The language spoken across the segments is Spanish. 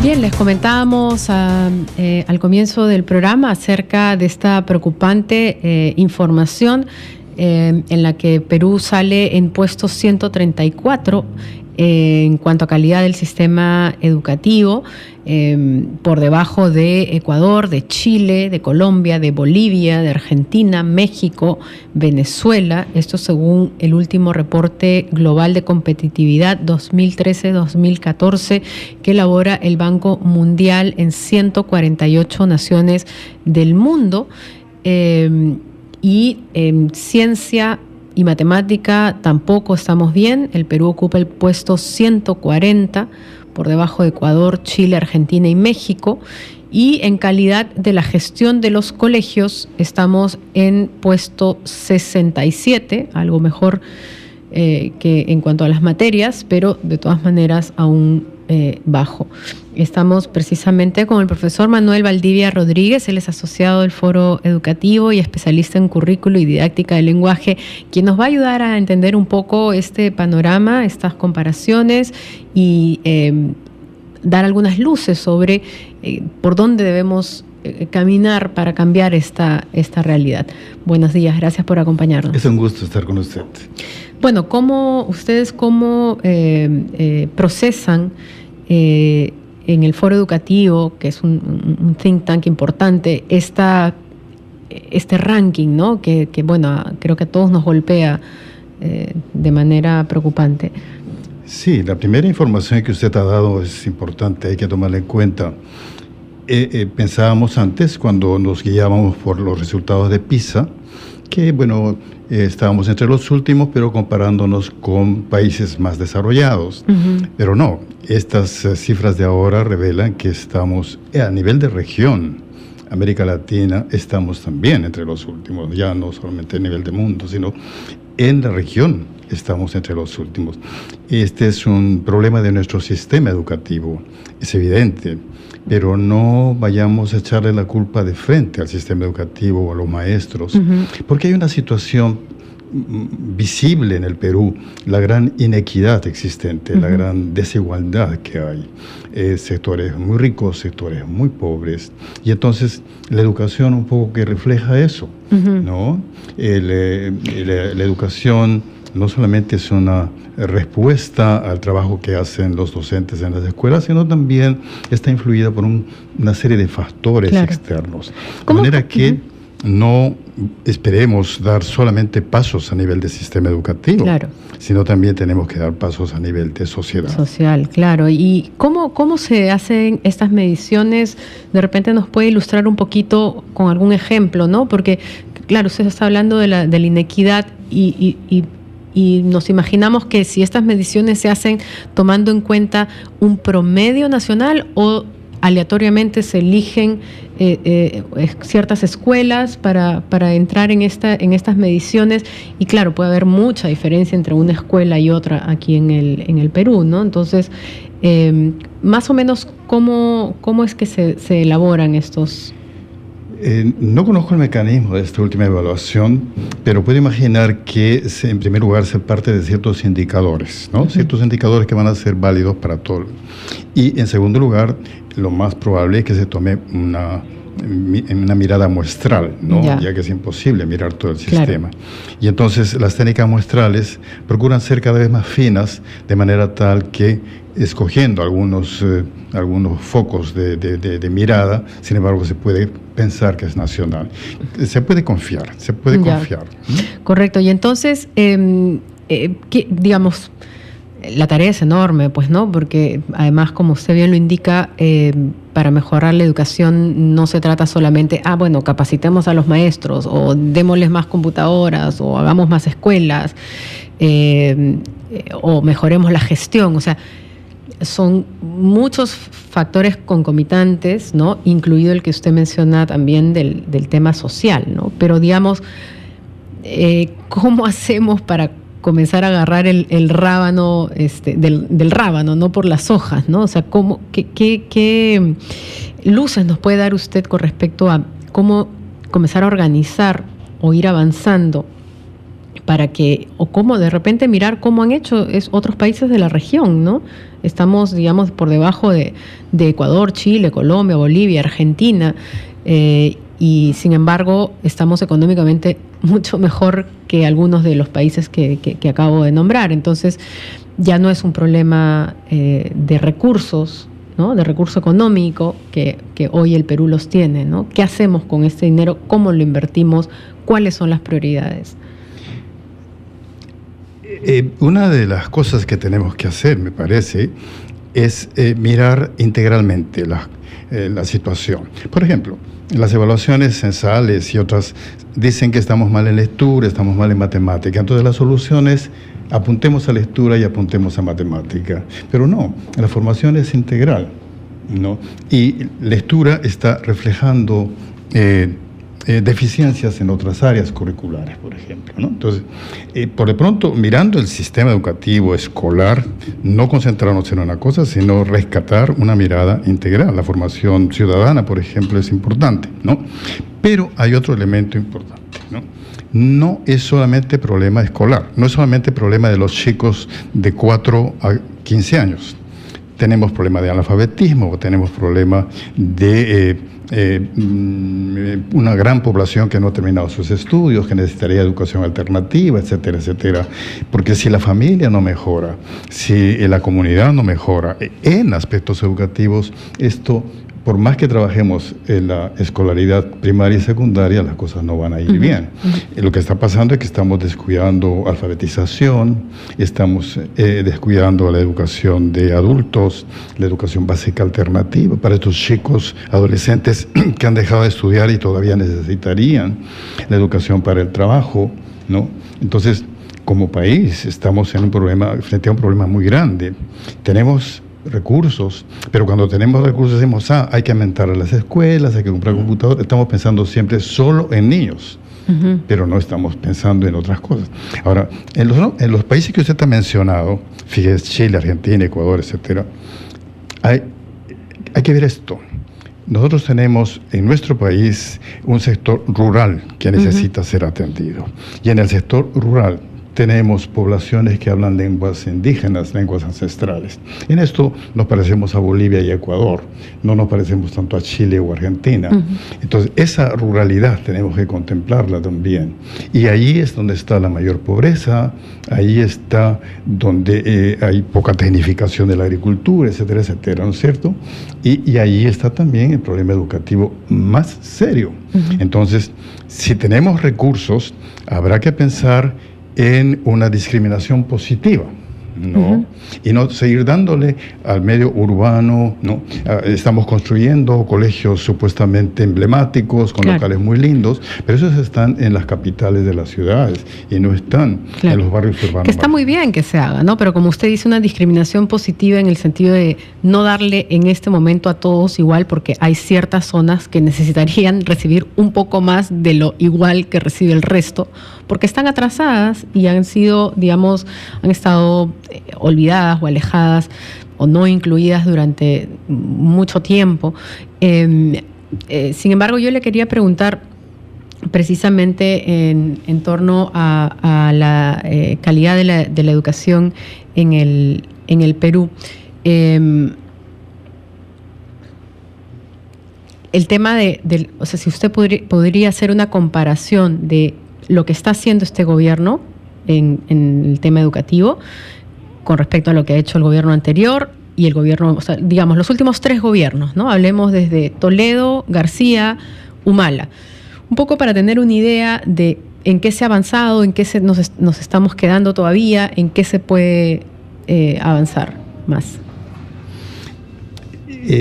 Bien, les comentábamos al comienzo del programa acerca de esta preocupante información en la que Perú sale en puesto 134 en cuanto a calidad del sistema educativo, por debajo de Ecuador, de Chile, de Colombia, de Bolivia, de Argentina, México, Venezuela. Esto según el último reporte global de competitividad 2013-2014 que elabora el Banco Mundial en 148 naciones del mundo. Y en ciencia y matemática tampoco estamos bien. El Perú ocupa el puesto 140, por debajo de Ecuador, Chile, Argentina y México. Y en calidad de la gestión de los colegios estamos en puesto 67, algo mejor que en cuanto a las materias, pero de todas maneras aún bajo. Estamos precisamente con el profesor Manuel Valdivia Rodríguez. Él es asociado del Foro Educativo y especialista en currículo y didáctica del lenguaje, quien nos va a ayudar a entender un poco este panorama, estas comparaciones y dar algunas luces sobre por dónde debemos caminar para cambiar esta realidad. Buenos días, gracias por acompañarnos. Es un gusto estar con usted. Bueno, ¿cómo procesan en el Foro Educativo, que es un think tank importante, este ranking, ¿no? Que bueno, creo que a todos nos golpea de manera preocupante? Sí, la primera información que usted ha dado es importante, hay que tomarla en cuenta. Pensábamos antes, cuando nos guiábamos por los resultados de PISA, que bueno, estábamos entre los últimos, pero comparándonos con países más desarrollados. Uh-huh. Pero no, estas cifras de ahora revelan que estamos a nivel de región, América Latina, estamos también entre los últimos, ya no solamente a nivel de mundo, sino en la región estamos entre los últimos. Este es un problema de nuestro sistema educativo, es evidente, pero no vayamos a echarle la culpa de frente al sistema educativo o a los maestros, uh-huh, porque hay una situación visible en el Perú, la gran inequidad existente, uh-huh, la gran desigualdad que hay, sectores muy ricos, sectores muy pobres, y entonces la educación un poco que refleja eso, uh-huh, ¿no? La educación no solamente es una respuesta al trabajo que hacen los docentes en las escuelas, sino también está influida por una serie de factores, claro, externos. De manera que uh-huh, no esperemos dar solamente pasos a nivel de sistema educativo, claro, sino también tenemos que dar pasos a nivel de sociedad. Social, claro. ¿Y cómo se hacen estas mediciones? De repente nos puede ilustrar un poquito con algún ejemplo, ¿no? Porque, claro, usted está hablando de la inequidad y nos imaginamos que si estas mediciones se hacen tomando en cuenta un promedio nacional o aleatoriamente se eligen ciertas escuelas para entrar en estas mediciones, y claro, puede haber mucha diferencia entre una escuela y otra aquí en el Perú, ¿no? Entonces, más o menos, ¿cómo es que se elaboran estos? No conozco el mecanismo de esta última evaluación, pero puedo imaginar que en primer lugar se parte de ciertos indicadores, ¿no? Uh-huh. Ciertos indicadores que van a ser válidos para todo. Y en segundo lugar, lo más probable es que se tome una mirada muestral, ¿no? Ya que es imposible mirar todo el sistema. Claro. Y entonces las técnicas muestrales procuran ser cada vez más finas, de manera tal que escogiendo algunos focos de mirada, sin embargo se puede pensar que es nacional. Se puede confiar. Correcto. Y entonces, digamos, la tarea es enorme, pues, ¿no? Porque además, como usted bien lo indica, para mejorar la educación no se trata solamente, capacitemos a los maestros, o démosles más computadoras, o hagamos más escuelas, o mejoremos la gestión. O sea, son muchos factores concomitantes, ¿no? Incluido el que usted menciona también del tema social, ¿no? Pero digamos, ¿cómo hacemos para comenzar a agarrar el rábano del rábano, no por las hojas, ¿no? O sea, ¿qué luces nos puede dar usted con respecto a cómo comenzar a organizar o ir avanzando para que, o cómo de repente mirar cómo han hecho otros países de la región, ¿no? Estamos, digamos, por debajo de Ecuador, Chile, Colombia, Bolivia, Argentina, y sin embargo estamos económicamente mucho mejor que algunos de los países que acabo de nombrar. Entonces ya no es un problema de recursos, ¿no? De recurso económico que hoy el Perú los tiene, ¿no? ¿Qué hacemos con este dinero? ¿Cómo lo invertimos? ¿Cuáles son las prioridades? Una de las cosas que tenemos que hacer, me parece, es mirar integralmente la situación. Por ejemplo, las evaluaciones censales y otras dicen que estamos mal en lectura, estamos mal en matemática. Entonces la solución es apuntemos a lectura y apuntemos a matemática. Pero no, la formación es integral, ¿no? Y lectura está reflejando deficiencias en otras áreas curriculares, por ejemplo, ¿no? Entonces, por de pronto, mirando el sistema educativo escolar, no concentrarnos en una cosa, sino rescatar una mirada integral. La formación ciudadana, por ejemplo, es importante, ¿no? Pero hay otro elemento importante, ¿no? No es solamente problema escolar, no es solamente problema de los chicos de 4 a 15 años. Tenemos problema de analfabetismo, tenemos problema de una gran población que no ha terminado sus estudios, que necesitaría educación alternativa, etcétera, etcétera. Porque si la familia no mejora, si la comunidad no mejora en aspectos educativos, esto, por más que trabajemos en la escolaridad primaria y secundaria, las cosas no van a ir bien. Lo que está pasando es que estamos descuidando alfabetización, estamos descuidando la educación de adultos, la educación básica alternativa para estos chicos, adolescentes que han dejado de estudiar y todavía necesitarían la educación para el trabajo, ¿no? Entonces, como país estamos en un problema, frente a un problema muy grande. Tenemos recursos, pero cuando tenemos recursos decimos, hay que aumentar a las escuelas, hay que comprar computadores. Estamos pensando siempre solo en niños, pero no estamos pensando en otras cosas. Ahora, en los países que usted ha mencionado, fíjese, Chile, Argentina, Ecuador, etcétera, hay que ver esto. Nosotros tenemos en nuestro país un sector rural que necesita ser atendido, y en el sector rural tenemos poblaciones que hablan lenguas indígenas, lenguas ancestrales. En esto nos parecemos a Bolivia y Ecuador, no nos parecemos tanto a Chile o Argentina. Entonces, esa ruralidad tenemos que contemplarla también. Y ahí es donde está la mayor pobreza, ahí está donde hay poca tecnificación de la agricultura, etcétera, etcétera, ¿no es cierto? Y ahí está también el problema educativo más serio. Entonces, si tenemos recursos, habrá que pensar en una discriminación positiva, ¿no? Y no seguir dándole al medio urbano, ¿no? Estamos construyendo colegios supuestamente emblemáticos, con locales muy lindos, pero esos están en las capitales de las ciudades y no están en los barrios urbanos. Que está muy bien que se haga, ¿no? Pero como usted dice, una discriminación positiva en el sentido de no darle en este momento a todos igual, porque hay ciertas zonas que necesitarían recibir un poco más de lo igual que recibe el resto, porque están atrasadas y han sido, digamos, han estado olvidadas o alejadas o no incluidas durante mucho tiempo. Sin embargo, yo le quería preguntar precisamente en torno a la calidad de la educación en el Perú. El tema o sea, si usted podría hacer una comparación de lo que está haciendo este gobierno en el tema educativo con respecto a lo que ha hecho el gobierno anterior y el gobierno, o sea, digamos, los últimos 3 gobiernos, ¿no? Hablemos desde Toledo, García, Humala. Un poco para tener una idea de en qué se ha avanzado, en qué nos estamos quedando todavía, en qué se puede avanzar más.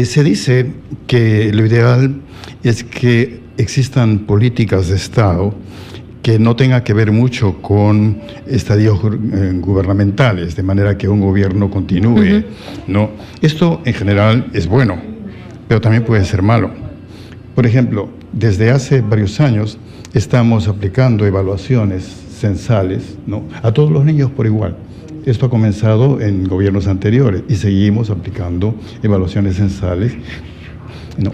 Se dice que lo ideal es que existan políticas de Estado que no tenga que ver mucho con estadios gubernamentales, de manera que un gobierno continúe, ¿no? Esto en general es bueno, pero también puede ser malo. Por ejemplo, desde hace varios años estamos aplicando evaluaciones censales, ¿no?, a todos los niños por igual. Esto ha comenzado en gobiernos anteriores y seguimos aplicando evaluaciones censales. No.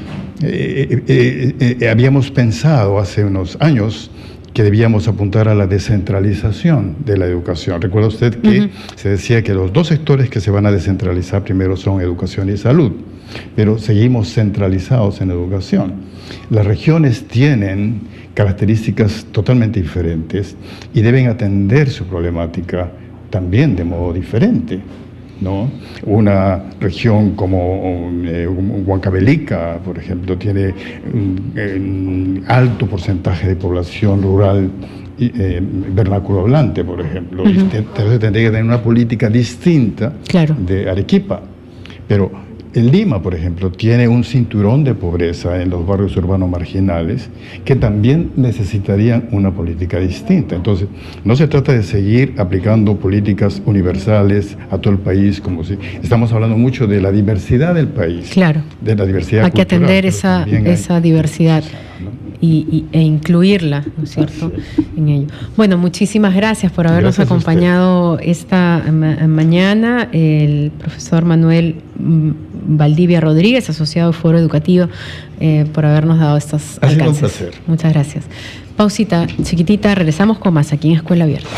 Habíamos pensado hace unos años que debíamos apuntar a la descentralización de la educación. Recuerda usted que se decía que los dos sectores que se van a descentralizar primero son educación y salud, pero seguimos centralizados en educación. Las regiones tienen características totalmente diferentes y deben atender su problemática también de modo diferente, ¿no? Una región como Huancavelica, por ejemplo, tiene un alto porcentaje de población rural vernáculo hablante, por ejemplo. Entonces tendría que tener una política distinta de Arequipa. Pero en Lima, por ejemplo, tiene un cinturón de pobreza en los barrios urbanos marginales que también necesitarían una política distinta. Entonces, no se trata de seguir aplicando políticas universales a todo el país, como si estamos hablando mucho de la diversidad del país. Claro. De la diversidad hay cultural. Hay que atender esa diversidad. ¿No? E incluirla, ¿no es cierto?, en ello. Bueno, muchísimas gracias por habernos acompañado esta mañana. El profesor Manuel Valdivia Rodríguez, asociado del Foro Educativo, por habernos dado estos alcances. Ha sido un placer. Muchas gracias. Pausita chiquitita, regresamos con más aquí en Escuela Abierta.